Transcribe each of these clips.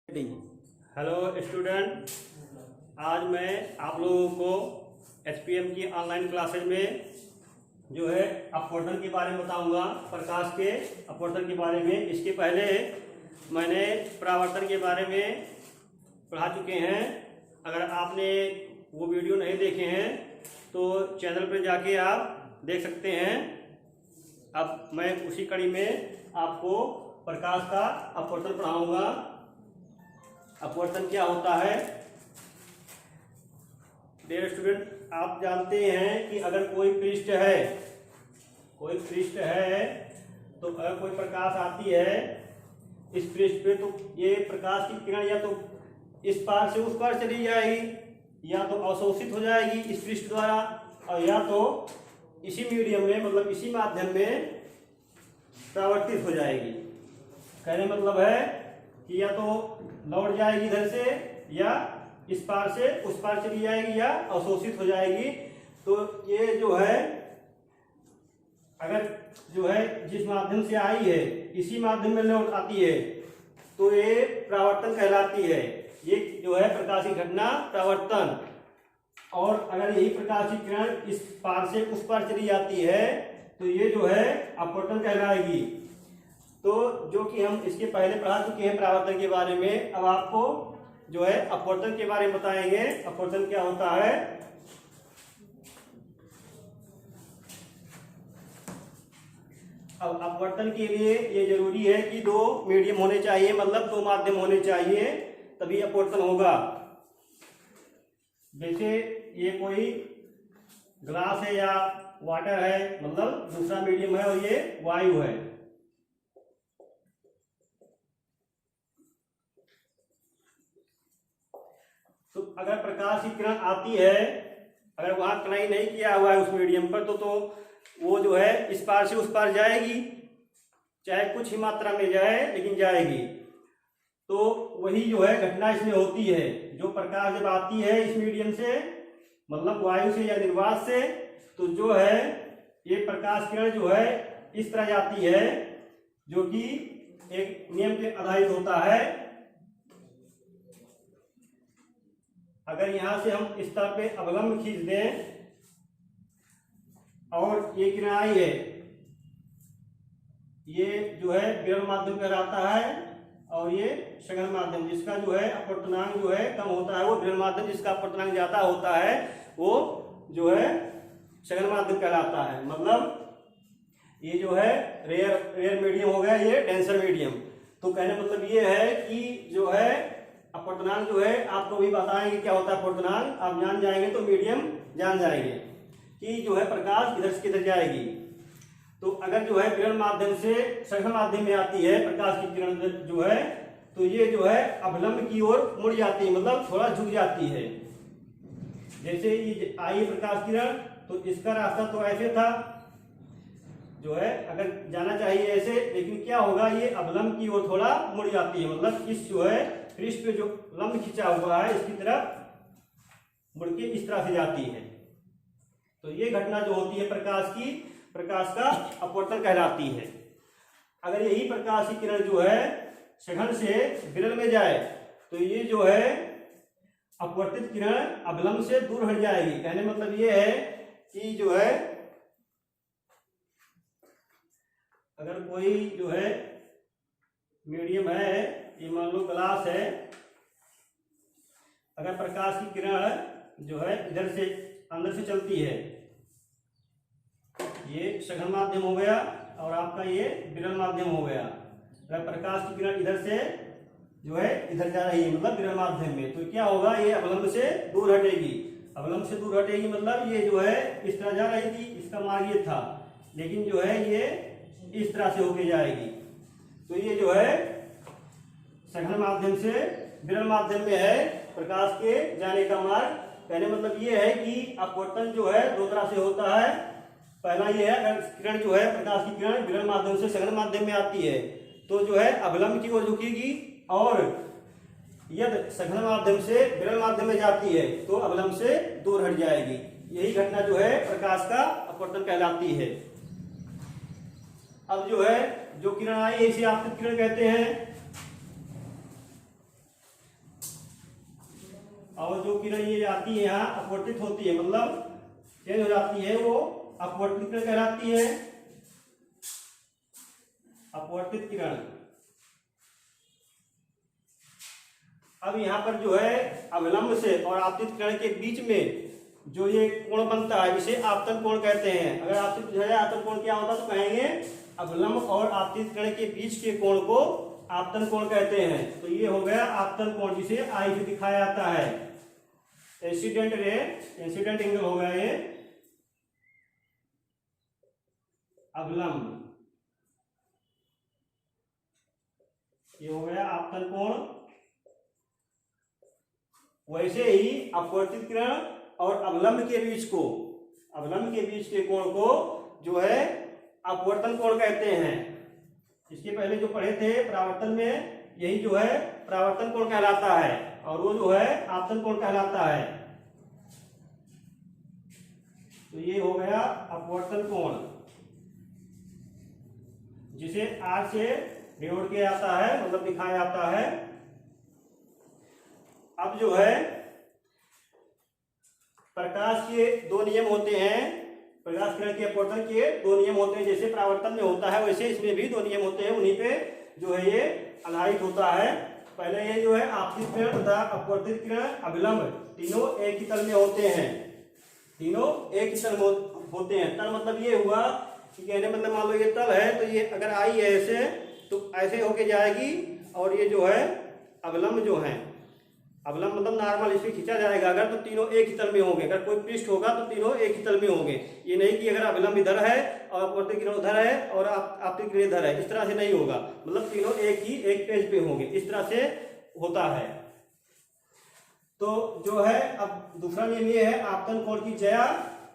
Hello student, आज मैं आप लोगों को एचपीएम की ऑनलाइन क्लासेज में जो है अपवर्तन के बारे में बताऊंगा। प्रकाश के अपवर्तन के बारे में। इसके पहले मैंने परावर्तन के बारे में पढ़ा चुके हैं। अगर आपने वो वीडियो नहीं देखे हैं तो चैनल पर जाके आप देख सकते हैं। अब मैं उसी कड़ी में आपको प्रकाश का अपवर्तन पढ़ाऊंगा। अपवर्तन क्या होता है? डियर स्टूडेंट, आप जानते हैं कि अगर कोई पृष्ठ है तो अगर कोई प्रकाश आती है इस पृष्ठ पे, तो ये प्रकाश की किरण या तो इस पार से उस पार चली जाएगी, या तो अवशोषित हो जाएगी इस पृष्ठ द्वारा, और या तो इसी मीडियम में, मतलब इसी माध्यम में परावर्तित हो जाएगी। कहने मतलब है कि या तो लौट जाएगी इधर से, या इस पार से उस पार चली जाएगी, या अवशोषित हो जाएगी। तो ये जो है, अगर जो है जिस माध्यम से आई है इसी माध्यम में लौट आती है तो ये परावर्तन कहलाती है। ये जो है प्रकाश की घटना परावर्तन। और अगर यही प्रकाश की किरण इस पार से उस पार चली जाती है तो ये जो है अपवर्तन कहलाएगी। तो जो कि हम इसके पहले पढ़ा चुके हैं परावर्तन के बारे में। अब आपको जो है अपवर्तन के बारे में बताएंगे। अपवर्तन क्या होता है? अब अपवर्तन के लिए ये जरूरी है कि दो मीडियम होने चाहिए, मतलब दो माध्यम होने चाहिए, तभी अपवर्तन होगा। जैसे ये कोई ग्लास है या वाटर है, मतलब दूसरा मीडियम है, और ये वायु है। तो अगर प्रकाश की किरण आती है, अगर वहां कनाई नहीं किया हुआ है उस मीडियम पर, तो वो जो है इस पार से उस पार जाएगी, चाहे कुछ ही मात्रा में जाए, लेकिन जाएगी। तो वही जो है घटना इसमें होती है। जो प्रकाश जब आती है इस मीडियम से, मतलब वायु से या निर्वात से, तो जो है ये प्रकाश किरण जो है इस तरह जाती है, जो कि एक नियम पे आधारित होता है। अगर यहां से हम इस तरह पे अवलंब खींच दें और ये किरण आई है, ये जो है विरल माध्यम कहलाता है, और ये सघन माध्यम, जिसका जो है अपवर्तनांक जो है कम होता है वो विरल माध्यम, जिसका अपवर्तनांक ज्यादा होता है वो जो है सघन माध्यम कहलाता है। मतलब ये जो है रेयर मीडियम हो गया, ये डेंसर मीडियम। तो कहने मतलब ये है कि जो है अपवर्तनांक जो है, आपको भी बताएंगे क्या होता है अपवर्तनांक। आप जान जाएंगे तो मीडियम जान जाएंगे कि जो है प्रकाश किधर से किधर जाएगी। तो अगर जो है विरल माध्यम से सघन माध्यम में आती है प्रकाश की किरण जो है, तो ये जो है अवलंब की ओर मुड़ जाती है, मतलब थोड़ा झुक जाती है। जैसे ये आई प्रकाश किरण, तो इसका रास्ता तो ऐसे था, जो है अगर जाना चाहिए ऐसे, लेकिन क्या होगा, ये अवलंब की ओर थोड़ा मुड़ जाती है, मतलब इस जो है पृष्ठ पे जो लंब खिंचा हुआ है इसकी तरफ मुड़ के इस तरह से जाती है। तो ये घटना जो होती है प्रकाश की, प्रकाश का अपवर्तन कहलाती है। अगर यही प्रकाश की किरण जो है सघन से विरल में जाए तो ये जो है अपवर्तित किरण अवलंब से दूर हट जाएगी। कहने मतलब ये है कि जो है अगर कोई जो है मीडियम है, ये मान लो ग्लास है, अगर प्रकाश की किरण जो है इधर से अंदर से चलती है, ये सघन माध्यम हो गया और आपका ये विरल माध्यम हो गया। अगर प्रकाश की किरण इधर से जो है इधर जा रही है, मतलब विरल माध्यम में, तो क्या होगा, ये अवलंब से दूर हटेगी। अवलंब से दूर हटेगी मतलब ये जो है इस तरह जा रही थी, इसका मार्ग ये था, लेकिन जो है ये इस तरह से होके जाएगी। तो ये जो है सघन माध्यम से विरल माध्यम में है प्रकाश के जाने का मार्ग। कहने मतलब ये है कि अपवर्तन जो है दो तरह से होता है। पहला ये है, अगर किरण जो है प्रकाश की किरण विरल माध्यम से सघन माध्यम में आती है तो जो है अवलंब की ओर झुकेगी, और यदि सघन माध्यम से विरल माध्यम में जाती है तो अवलंब से दूर हट जाएगी। यही घटना जो है प्रकाश का अपवर्तन कहलाती है। अब जो है जो किरण आई है इसे आपतित किरण कहते हैं। और जो किरण ये आती है यहाँ अपवर्तित होती है, मतलब चेंज हो जाती है, वो अपवर्तित किरण कहलाती है। अपवर्तित किरण। अब यहाँ पर जो है अवलंब से और आपतित किरण के बीच में जो ये कोण बनता है इसे आपतन कोण कहते हैं। अगर आपसे पूछा जाए आपतन कोण क्या होता है तो कहेंगे अवलंब और आपतित किरण के बीच के कोण को आपतन कोण कहते हैं। तो ये हो गया आपतन कोण, जिसे आई से दिखाया जाता है। इंसिडेंट रे, इंसिडेंट एंगल हो गया ये अवलंब, ये हो गया आपतन कोण। वैसे ही अपवर्तित किरण और अवलंब के बीच को, अवलंब के बीच के कोण को जो है अपवर्तन कोण कहते हैं। इसके पहले जो पढ़े थे परावर्तन में, यही जो है परावर्तन कोण कहलाता है और वो जो है आपतन कोण कहलाता है। तो ये हो गया अपवर्तन कोण, जिसे आर से डिनोट किया जाता है, मतलब दिखाया जाता है। अब जो है प्रकाश के दो नियम होते हैं, प्रकाश किरण के अपवर्तन के दो नियम होते हैं। जैसे परावर्तन में होता है वैसे इसमें भी दो नियम होते हैं, उन्हीं पे जो है ये आधारित होता है। पहले ये जो है आपतित किरण तथा अपवर्तित किरण अभिलंब तीनों एक ही तल में होते हैं, तीनों एक ही तल में होते हैं। तल मतलब ये हुआ कि कहने मतलब मान लो ये तल है तो ये अगर आई है ऐसे तो ऐसे होके जाएगी, और ये जो है अवलंब जो है, अवलंब मतलब नॉर्मल इसमें खींचा जाएगा अगर तो तीनों एक ही तल में होंगे। अगर कोई पृष्ठ होगा तो तीनों एक ही तल में होंगे। ये नहीं कि अगर अवलंब इधर है और अपवर्तित किरण उधर है और आपतित किरण इधर है, इस तरह से नहीं होगा। मतलब तीनों एक ही एक पेज पे होंगे, इस तरह से होता है। तो जो है अब दूसरा नियम ये है आपतन कोण की ज्या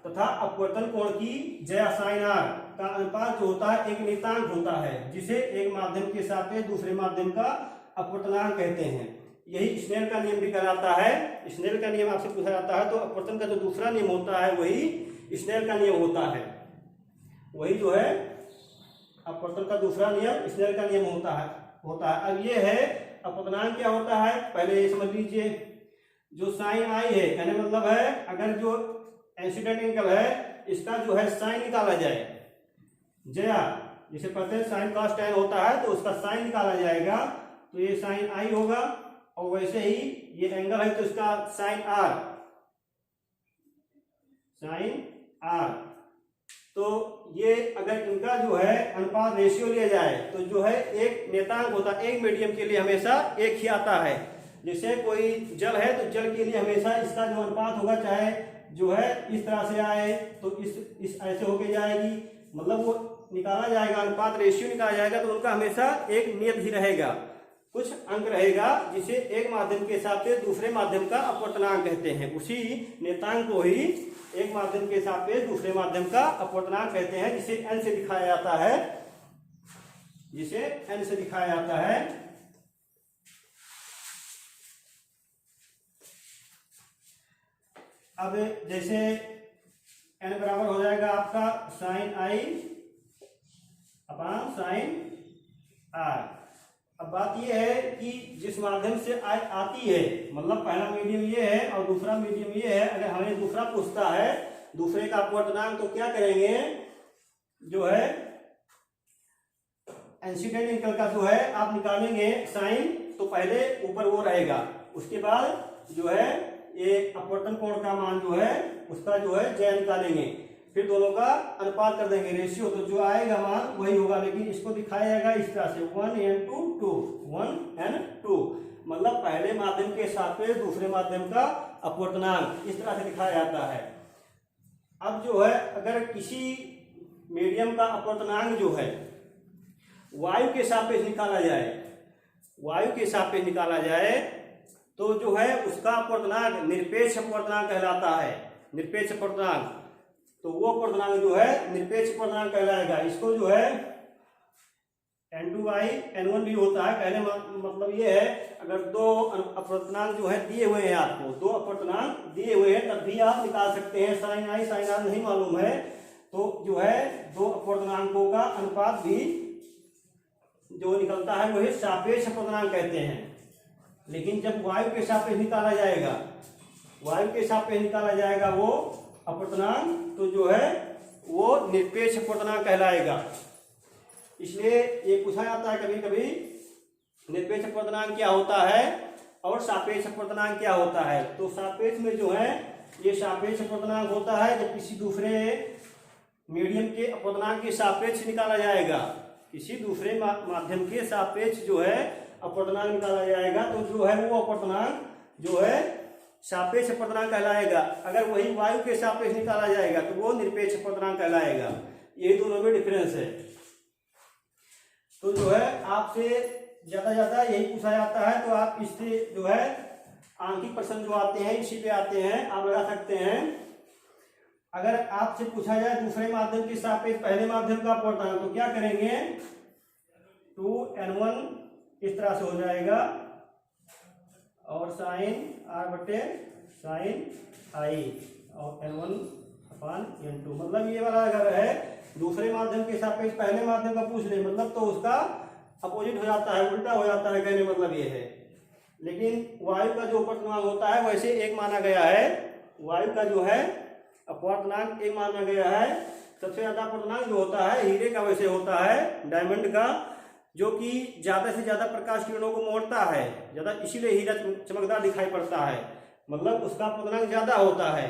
तथा अपवर्तन कोण की ज्या साइन आर का अनुपात जो होता है एक नियतांक होता है, जिसे एक माध्यम के सापेक्ष दूसरे माध्यम का अपवर्तनांक कहते हैं। यही स्नेल का नियम भी कहलाता है। स्नेल का नियम आपसे पूछा जाता है तो अपवर्तन का जो दूसरा नियम होता है वही स्नेल का नियम होता है। वही जो है अपवर्तन का दूसरा नियम स्नेल का नियम होता है। अब ये है अपवर्तनांक क्या होता है, पहले ये समझ लीजिए। जो साइन आई है कहने मतलब है अगर जो इंसिडेंट एंगल है इसका जो है साइन निकाला जाए, जया जिसे पढ़ते हैं साइन कॉस टैन होता है तो उसका साइन निकाला जाएगा, तो ये साइन आई होगा। और वैसे ही ये एंगल है तो इसका साइन आर, साइन आर। तो ये अगर इनका जो है अनुपात रेशियो लिया जाए तो जो है एक नियतांक होता है, एक मीडियम के लिए हमेशा एक ही आता है। जैसे कोई जल है तो जल के लिए हमेशा इसका जो अनुपात होगा चाहे जो है इस तरह से आए तो इस ऐसे होके जाएगी, मतलब वो निकाला जाएगा, अनुपात रेशियो निकाला जाएगा तो उनका हमेशा एक नियत ही रहेगा, कुछ अंक रहेगा, जिसे एक माध्यम के सापेक्ष दूसरे माध्यम का अपवर्तनांक कहते हैं। उसी नियतांक को ही एक माध्यम के सापेक्ष दूसरे माध्यम का अपवर्तनांक कहते हैं, जिसे n से दिखाया जाता है, जिसे n से दिखाया जाता है। अब जैसे n बराबर हो जाएगा आपका sine i upon sine r. अब बात यह है कि जिस माध्यम से आई आती है, मतलब पहला मीडियम ये है और दूसरा मीडियम ये है, अगर हमें दूसरा पूछता है दूसरे का अपवर्तनांक तो क्या करेंगे, जो है इंसिडेंट एंगल का जो है आप निकालेंगे साइन, तो पहले ऊपर वो रहेगा, उसके बाद जो है ये अपवर्तन कोण का मान जो है उसका जो है जय निकालेंगे, फिर दोनों का अनुपात कर देंगे रेशियो, तो जो आएगा मान वही होगा। लेकिन इसको दिखाया जाएगा इस तरह से 1n2 1n2, मतलब पहले माध्यम के सापेक्ष दूसरे माध्यम का अपवर्तनांक इस तरह से दिखाया जाता है। अब जो है अगर किसी मीडियम का अपवर्तनांक जो है वायु के सापेक्ष निकाला जाए, वायु के सापेक्ष निकाला जाए तो जो है उसका अपवर्तनांक निरपेक्ष अपवर्तनांक कहलाता है। निरपेक्ष अपवर्तनांक, तो वो अपवर्तनांक जो है निरपेक्ष अपवर्तनांक कहलाएगा। इसको जो है n2/n1 भी होता है। पहले मतलब ये है अगर दो अपवर्तनांक जो है दिए हुए हैं, आपको दो अपवर्तनांक दिए हुए हैं तब भी आप निकाल सकते हैं। साइन आई साइन आर नहीं मालूम है तो जो है दो अपवर्तनांकों का अनुपात भी जो निकलता है वही सापेक्ष अपवर्तनांक कहते हैं। लेकिन जब वायु के सापेक्ष निकाला जाएगा वायु के सापेक्ष निकाला जाएगा वो अपवर्तनांक, तो जो है वो निरपेक्ष अपवर्तनांक कहलाएगा। इसलिए ये पूछा जाता है कभी कभी, निरपेक्ष अपवर्तनांक क्या होता है और सापेक्ष अपवर्तनांक क्या होता है। तो सापेक्ष में जो है ये सापेक्ष अपवर्तनांक होता है जब किसी दूसरे मीडियम के अपवर्तनांक के सापेक्ष निकाला जाएगा, किसी दूसरे माध्यम के सापेक्ष जो है अपवर्तनांक निकाला जाएगा, तो जो है वो अपवर्तनांक जो है सापेक्ष अपवर्तनांक कहलाएगा। अगर वही वायु के सापेक्ष निकाला जाएगा तो वो निरपेक्ष अपवर्तनांक कहलाएगा। ये दोनों में डिफरेंस है। तो जो है आपसे ज्यादा यही पूछा जाता है, तो आप इससे जो है आंकिक प्रश्न जो आते हैं इसी पे आते हैं, आप लगा सकते हैं। अगर आपसे पूछा जाए दूसरे माध्यम के सापेक्ष पहले माध्यम का अपवर्तनांक, तो क्या करेंगे, 2n1 इस तरह से हो जाएगा और साइन r बटे साइन i और n1/n2। मतलब ये वाला अगर है दूसरे माध्यम के सापेक्ष पहले माध्यम का पूछ ले, मतलब तो उसका अपोजिट हो जाता है, उल्टा हो जाता है, कहने मतलब ये है। लेकिन वायु का जो अपवर्तनांक होता है वैसे एक माना गया है, वायु का जो है अपवर्तनांक एक माना गया है। सबसे ज्यादा अपवर्तनांक जो होता है हीरे का वैसे होता है, डायमंड का, जो कि ज्यादा से ज्यादा प्रकाश किरणों को मोड़ता है ज्यादा, इसीलिए हीरा चमकदार दिखाई पड़ता है। मतलब उसका अपवर्तनांक ज्यादा होता है,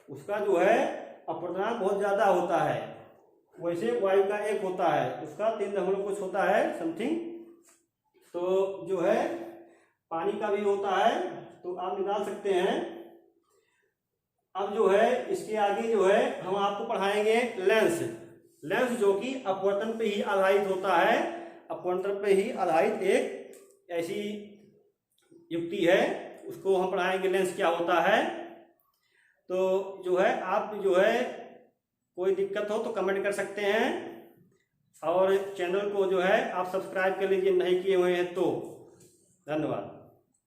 उसका जो है अपवर्तनांक बहुत ज्यादा होता है। वैसे वायु का एक होता है, उसका 3 कुछ होता है समथिंग। तो जो है पानी का भी होता है, तो आप निकाल सकते हैं। अब जो है इसके आगे जो है हम आपको पढ़ाएंगे लेंस। लेंस जो कि अपवर्तन पे ही आधारित होता है, अपवर्तन पे ही आधारित एक ऐसी युक्ति है, उसको हम पढ़ाएंगे लेंस क्या होता है। तो जो है आप जो है कोई दिक्कत हो तो कमेंट कर सकते हैं, और चैनल को जो है आप सब्सक्राइब कर लीजिए नहीं किए हुए हैं तो। धन्यवाद।